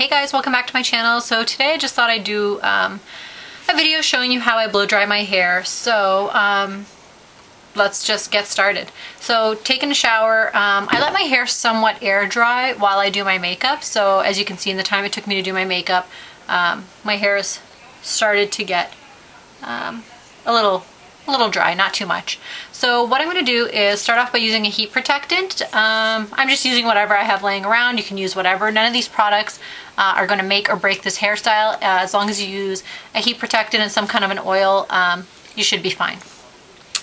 Hey guys, welcome back to my channel. So today I just thought I'd do a video showing you how I blow dry my hair. So let's just get started. So taking a shower, I let my hair somewhat air dry while I do my makeup. So as you can see in the time it took me to do my makeup, my hair has started to get a little dry, not too much. So what I'm going to do is start off by using a heat protectant. I'm just using whatever I have laying around. You can use whatever. None of these products are going to make or break this hairstyle. As long as you use a heat protectant and some kind of an oil, you should be fine.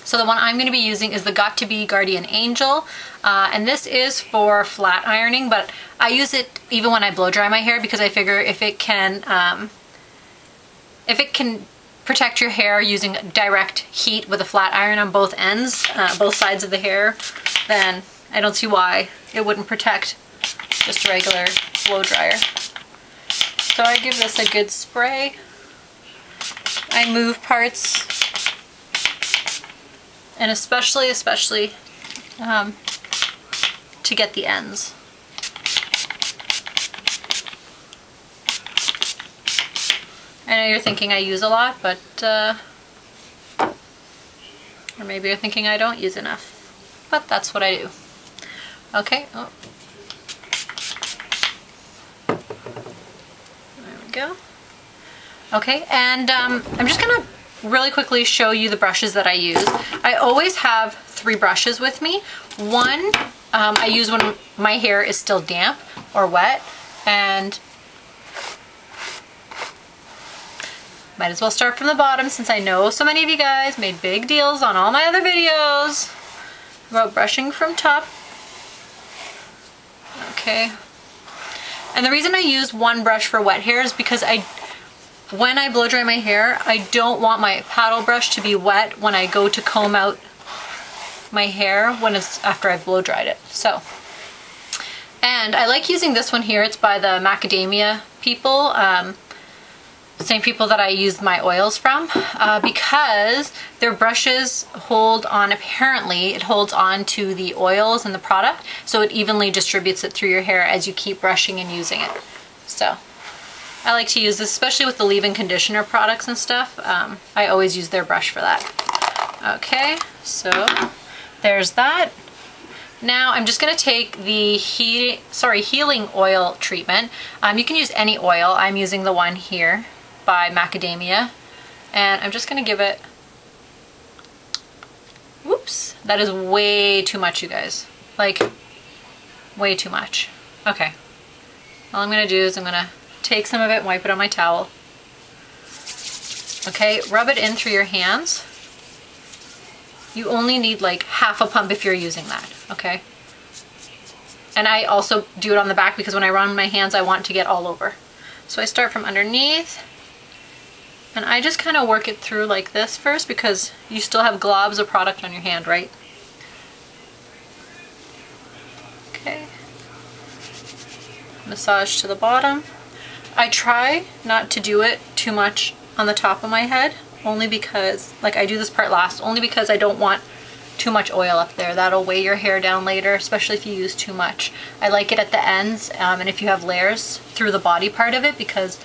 So the one I'm going to be using is the Got To Be Guardian Angel, and this is for flat ironing, but I use it even when I blow dry my hair because I figure if it can protect your hair using direct heat with a flat iron on both ends, both sides of the hair, then I don't see why it wouldn't protect just a regular blow dryer. So I give this a good spray. I move parts, and especially to get the ends. I know you're thinking I use a lot, but, or maybe you're thinking I don't use enough, but that's what I do. Okay, oh. There we go. Okay, and I'm just gonna really quickly show you the brushes that I use. I always have 3 brushes with me. One I use when my hair is still damp or wet, and might as well start from the bottom since I know so many of you guys made big deals on all my other videos about brushing from top. Okay. And the reason I use one brush for wet hair is because when I blow dry my hair, I don't want my paddle brush to be wet when I go to comb out my hair when it's after I've blow dried it. So, and I like using this one here. It's by the Macadamia people. Same people that I use my oils from, because their brushes hold on, apparently it holds on to the oils and the product, so it evenly distributes it through your hair as you keep brushing and using it. So I like to use this, especially with the leave-in conditioner products and stuff. I always use their brush for that. Okay, so there's that. Now I'm just going to take the healing oil treatment. You can use any oil. I'm using the one here by Macadamia, and I'm just going to give it, whoops, that is way too much, you guys, like way too much. Okay, all I'm going to do is I'm going to take some of it and wipe it on my towel. Okay, rub it in through your hands. You only need like half a pump if you're using that, okay? And I also do it on the back because when I run my hands I want it to get all over. So I start from underneath, and I just kind of work it through like this first because you still have globs of product on your hand, right? Okay. Massage to the bottom. I try not to do it too much on the top of my head, only because, like, I do this part last, only because I don't want too much oil up there. That'll weigh your hair down later, especially if you use too much. I like it at the ends, and if you have layers through the body part of it, because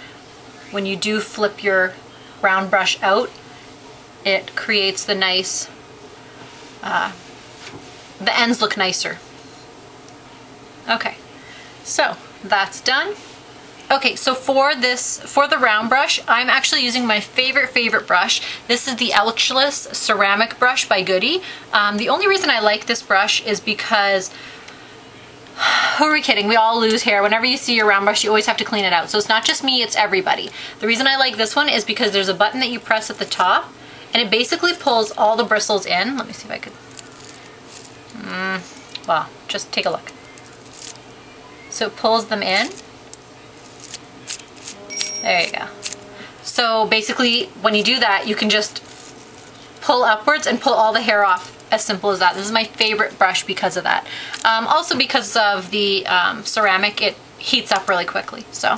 when you do flip your round brush out, it creates the nice, the ends look nicer. Okay, so that's done. Okay, so for the round brush, I'm actually using my favorite brush. This is the Ouchless ceramic brush by Goody. The only reason I like this brush is because, who are we kidding? We all lose hair. Whenever you see your round brush, you always have to clean it out. So it's not just me, it's everybody. The reason I like this one is because there's a button that you press at the top, and it basically pulls all the bristles in. Let me see if I could, well, just take a look. So it pulls them in. There you go. So basically when you do that, you can just pull upwards and pull all the hair off. As simple as that. This is my favorite brush because of that. Also because of the ceramic, it heats up really quickly. So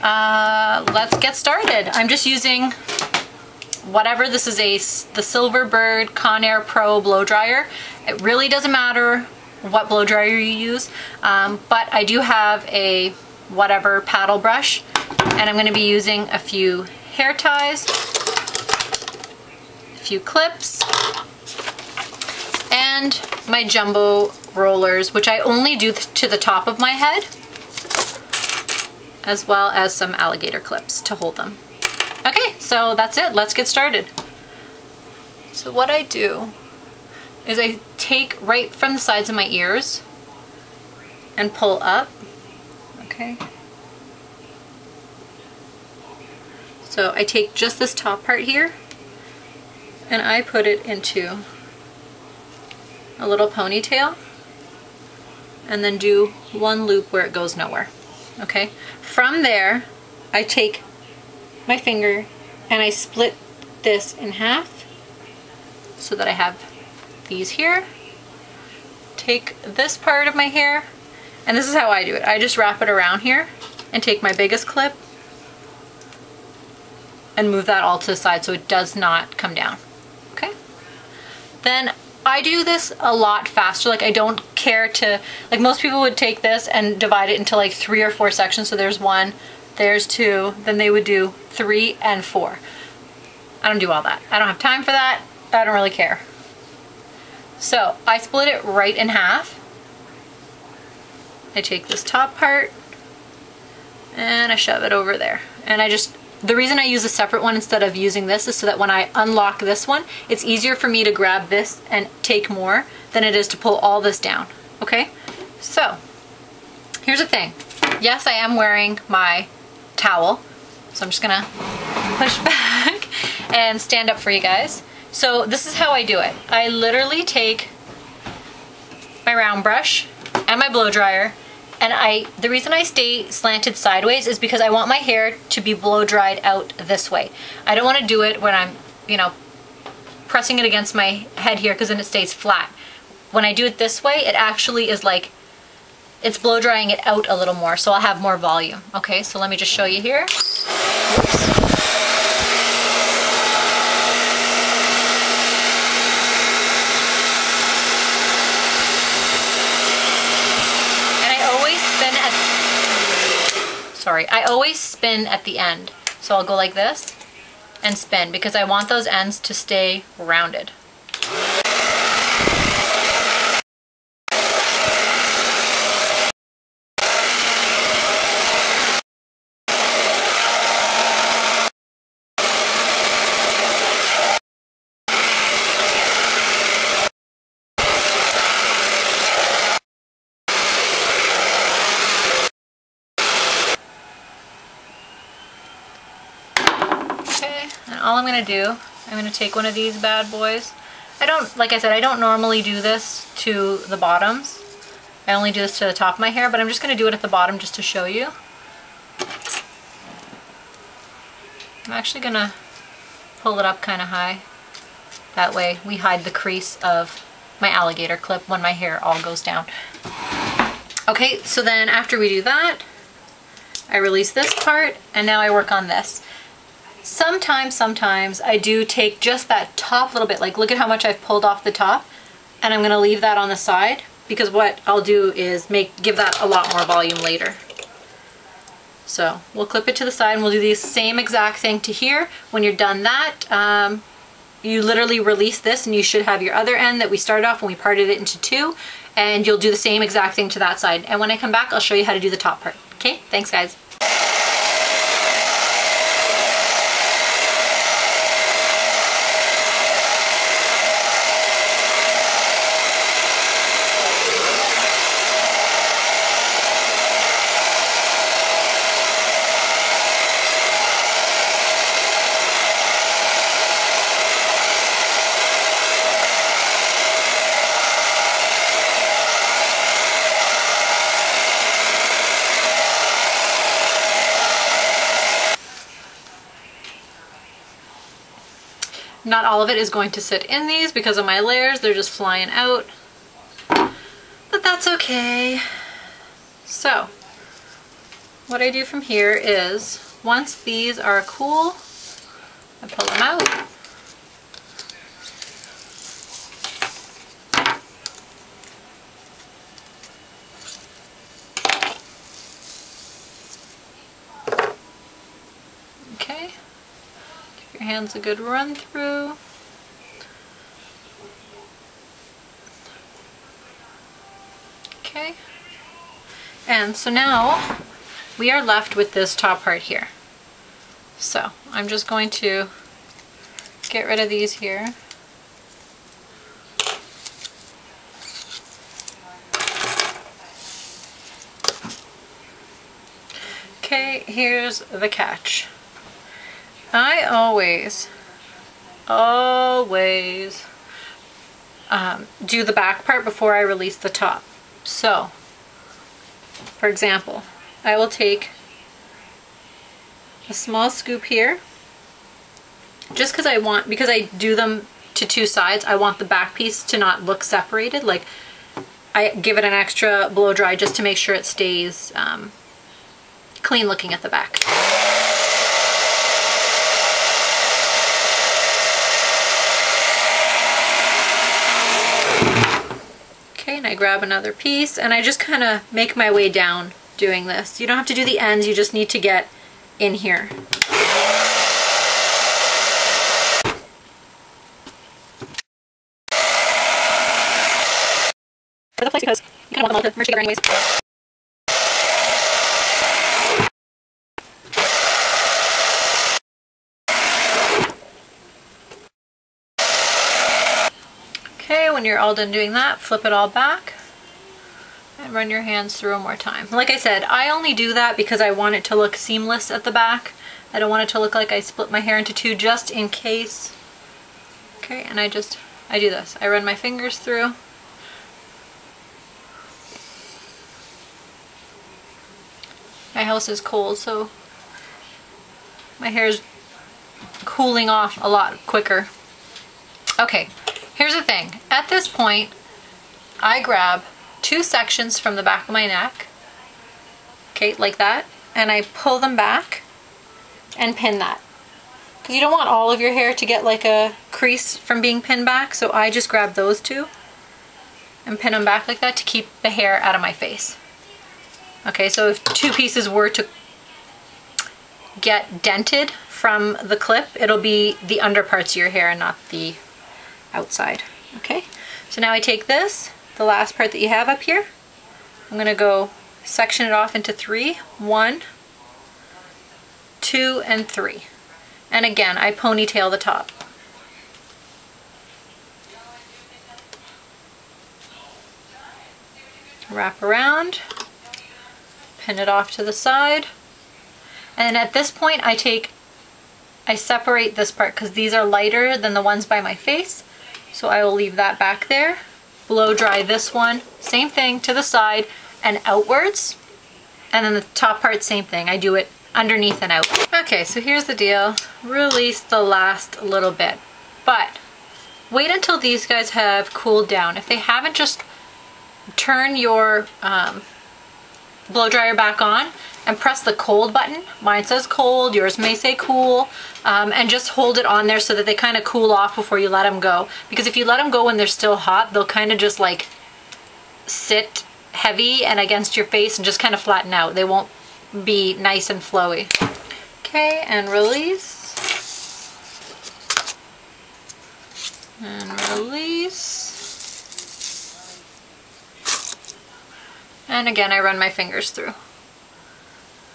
let's get started. I'm just using whatever. This is the Silverbird Conair Pro blow dryer. It really doesn't matter what blow dryer you use, but I do have a whatever paddle brush. And I'm going to be using a few hair ties, a few clips, and my jumbo rollers, which I only do to the top of my head, as well as some alligator clips to hold them. Okay, so that's it. Let's get started. So what I do is I take right from the sides of my ears and pull up. Okay. So I take just this top part here and I put it into a little ponytail and then do one loop where it goes nowhere. Okay. From there, I take my finger and I split this in half so that I have these here. Take this part of my hair, and this is how I do it. I just wrap it around here and take my biggest clip and move that all to the side so it does not come down. Okay? Then I do this a lot faster. Like, I don't care to, like most people would take this and divide it into like 3 or 4 sections. So there's 1, there's 2, then they would do 3 and 4. I don't do all that. I don't have time for that. I don't really care. So I split it right in half. I take this top part and I shove it over there. And the reason I use a separate one instead of using this is so that when I unlock this one, it's easier for me to grab this and take more than it is to pull all this down. Okay? So here's the thing. Yes, I am wearing my towel. So I'm just gonna push back and stand up for you guys. So this is how I do it. I literally take my round brush and my blow dryer, and the reason I stay slanted sideways is because I want my hair to be blow dried out this way. I don't want to do it when I'm, you know, pressing it against my head here, because then it stays flat. When I do it this way, it actually is like, it's blow drying it out a little more, so I'll have more volume. Okay, so let me just show you here. Oops. I always spin at the end. So I'll go like this and spin because I want those ends to stay rounded. All I'm going to do, I'm going to take one of these bad boys. Like I said, I don't normally do this to the bottoms. I only do this to the top of my hair, but I'm just going to do it at the bottom just to show you. I'm actually going to pull it up kind of high. That way we hide the crease of my alligator clip when my hair all goes down. Okay, so then after we do that, I release this part and now I work on this. Sometimes I do take just that top little bit, like look at how much I've pulled off the top, and I'm going to leave that on the side because what I'll do is give that a lot more volume later. So we'll clip it to the side and we'll do the same exact thing to here. When you're done that, you literally release this and you should have your other end that we started off when we parted it into 2, and you'll do the same exact thing to that side. And when I come back, I'll show you how to do the top part. Okay, thanks guys. Not all of it is going to sit in these because of my layers. They're just flying out. But that's okay. So, what I do from here is, once these are cool, I pull them out. Okay, give your hands a good run through. Okay, and so now we are left with this top part here. So I'm just going to get rid of these here. Okay, here's the catch. I always do the back part before I release the top. So, for example, I will take a small scoop here, just because I do them to two sides, I want the back piece to not look separated. Like, I give it an extra blow dry just to make sure it stays clean looking at the back. Okay, and I grab another piece and I just kind of make my way down doing this. You don't have to do the ends, you just need to get in here. For the place, because you kind of want them all to merge together anyways. Okay, when you're all done doing that, flip it all back and run your hands through one more time. Like I said, I only do that because I want it to look seamless at the back. I don't want it to look like I split my hair into two just in case. Okay, and I do this. I run my fingers through. My house is cold, so my hair is cooling off a lot quicker. Okay, here's the thing. At this point, I grab two sections from the back of my neck, okay, like that, and I pull them back and pin that. Because you don't want all of your hair to get like a crease from being pinned back, so I just grab those two and pin them back like that to keep the hair out of my face. Okay, so if two pieces were to get dented from the clip, it'll be the under parts of your hair and not the outside. Okay, so now I take this, the last part that you have up here, I'm going to go section it off into three. 1, 2, and 3. And again, I ponytail the top. Wrap around, pin it off to the side, and at this point I separate this part because these are lighter than the ones by my face, so I will leave that back there. Blow dry this one, same thing, to the side and outwards, and then the top part, same thing. I do it underneath and out. Okay, so here's the deal. Release the last little bit, but wait until these guys have cooled down. If they haven't, just turn your blow dryer back on and press the cold button. Mine says cold, yours may say cool, and just hold it on there so that they kind of cool off before you let them go. Because if you let them go when they're still hot, they'll kind of just like sit heavy and against your face and just kind of flatten out. They won't be nice and flowy. Okay, and release. And release. And again, I run my fingers through.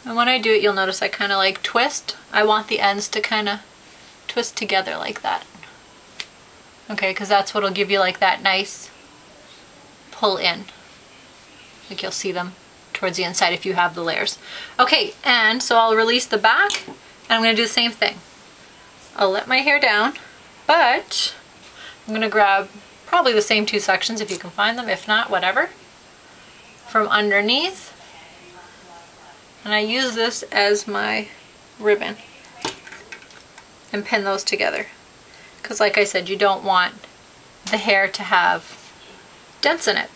And when I do it, you'll notice I kind of like twist. I want the ends to kind of twist together like that. Okay, because that's what'll give you like that nice pull in. Like you'll see them towards the inside if you have the layers. Okay, and so I'll release the back, and I'm going to do the same thing. I'll let my hair down, but I'm going to grab probably the same two sections if you can find them. If not, whatever. From underneath, and I use this as my ribbon and pin those together, because like I said, you don't want the hair to have dents in it.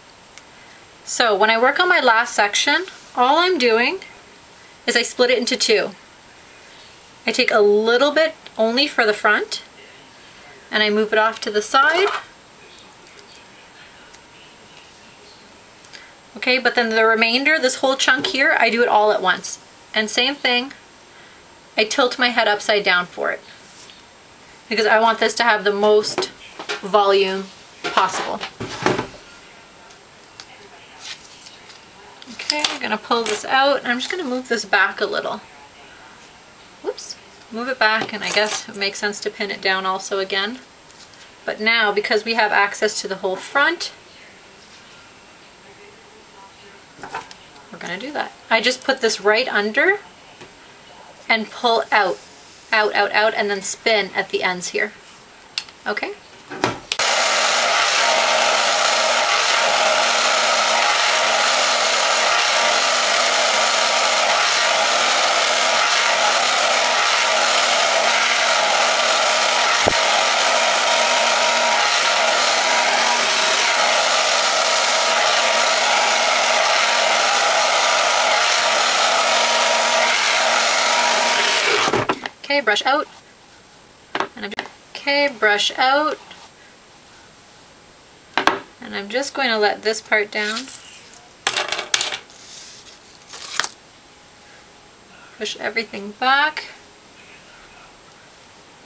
So when I work on my last section, all I'm doing is I split it into two. I take a little bit only for the front and I move it off to the side. Okay, but then the remainder, this whole chunk here, I do it all at once. And same thing, I tilt my head upside down for it because I want this to have the most volume possible. Okay, I'm gonna pull this out and I'm just gonna move this back a little. Whoops, move it back, and I guess it makes sense to pin it down also again. But now, because we have access to the whole front, we're gonna do that. I just put this right under and pull out, and then spin at the ends here. Okay? Okay, brush out. Okay, brush out. And I'm just going to let this part down. Push everything back.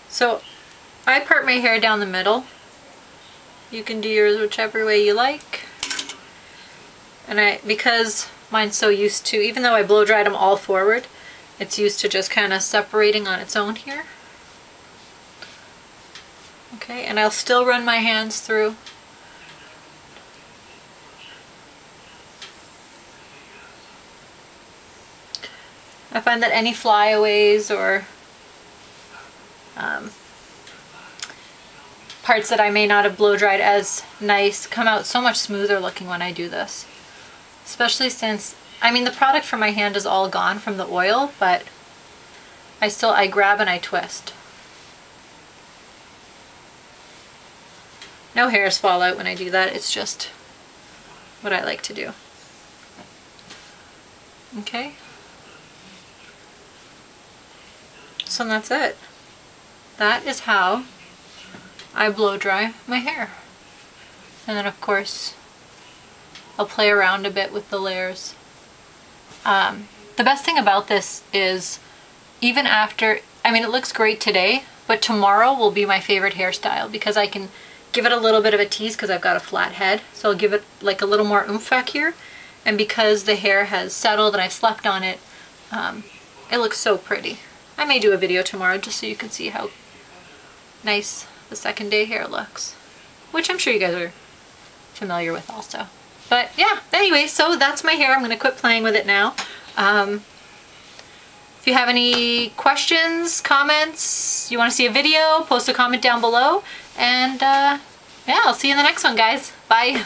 So I part my hair down the middle. You can do yours whichever way you like. And because mine's so used to, even though I blow dried them all forward, it's used to just kind of separating on its own here. Okay, and I'll still run my hands through. I find that any flyaways or parts that I may not have blow dried as nice come out so much smoother looking when I do this. Especially since, I mean, the product from my hand is all gone from the oil, but I grab and I twist. No hairs fall out when I do that, it's just what I like to do. Okay. So that's it. That is how I blow dry my hair. And then of course, I'll play around a bit with the layers. The best thing about this is even after, I mean, it looks great today, but tomorrow will be my favorite hairstyle because I can give it a little bit of a tease because I've got a flat head. So I'll give it like a little more oomph back here. And because the hair has settled and I've slept on it, it looks so pretty. I may do a video tomorrow just so you can see how nice the second day hair looks, which I'm sure you guys are familiar with also. But yeah, anyway, so that's my hair. I'm gonna quit playing with it now. If you have any questions, comments, you want to see a video, post a comment down below. And yeah, I'll see you in the next one, guys. Bye.